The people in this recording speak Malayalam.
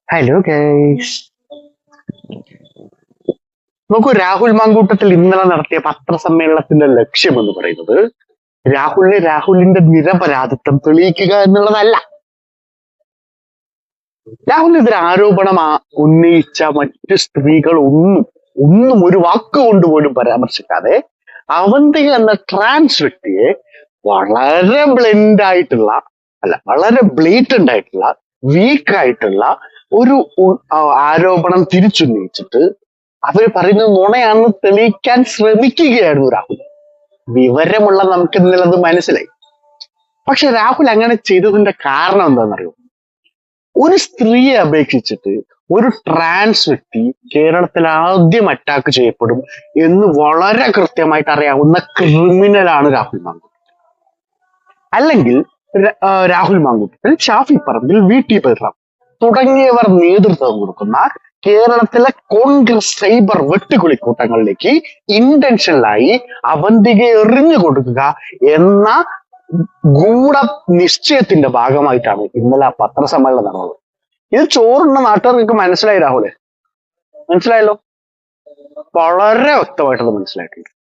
Hello guys. നോക്കൂ, രാഹുൽ മാങ്കൂട്ടത്തിൽ ഇന്നലെ നടത്തിയ പത്രസമ്മേളനത്തിന്റെ ലക്ഷ്യം എന്ന് പറയുന്നത് രാഹുലിന്റെ നിരപരാധിത്വം തെളിയിക്കുക എന്നുള്ളതല്ല. രാഹുലിനെതിരെ ആരോപണം ഉന്നയിച്ച മറ്റു സ്ത്രീകൾ ഒന്നും ഒരു വാക്കുകൊണ്ട് പോലും പരാമർശിക്കാതെ അവന്തിക എന്ന ട്രാൻസ് വ്യക്തിയെ വളരെ വളരെ ബ്ലേറ്റന്റ് ആയിട്ടുള്ള വീക്കായിട്ടുള്ള ഒരു ആരോപണം തിരിച്ചുന്നയിച്ചിട്ട് അവര് പറയുന്നത് നുണയാണെന്ന് തെളിയിക്കാൻ ശ്രമിക്കുകയായിരുന്നു രാഹുൽ. വിവരമുള്ള നമുക്ക് ഇന്നലെ അത് മനസ്സിലായി. പക്ഷെ രാഹുൽ അങ്ങനെ ചെയ്തതിന്റെ കാരണം എന്താണെന്നറിയോ? ഒരു സ്ത്രീയെ അപേക്ഷിച്ചിട്ട് ഒരു ട്രാൻസ് വ്യക്തി കേരളത്തിൽ ആദ്യം അറ്റാക്ക് ചെയ്യപ്പെടും എന്ന് വളരെ കൃത്യമായിട്ട് അറിയാവുന്ന ക്രിമിനലാണ് രാഹുൽ മാങ്കൂട്ടത്തിൽ. അല്ലെങ്കിൽ രാഹുൽ മാങ്കൂട്ടത്തിൽ, ഷാഫി പറമ്പിൽ, VT ബൽറാം തുടങ്ങിയവർ നേതൃത്വം കൊടുക്കുന്ന കേരളത്തിലെ കോൺഗ്രസ് സൈബർ വെട്ടുകുളിക്കൂട്ടങ്ങളിലേക്ക് ഇന്റൻഷനലായി അവന്തികയെ എറിഞ്ഞു കൊടുക്കുക എന്ന ഗൂഢ നിശ്ചയത്തിന്റെ ഭാഗമായിട്ടാണ് ഇന്നലെ ആ പത്രസമ്മേളനം നടന്നത്. ഇത് ചോറുന്ന നാട്ടുകാർക്ക് മനസ്സിലായി. രാഹുലെ മനസ്സിലായല്ലോ, വളരെ വ്യക്തമായിട്ടത് മനസ്സിലായിട്ടുണ്ട്.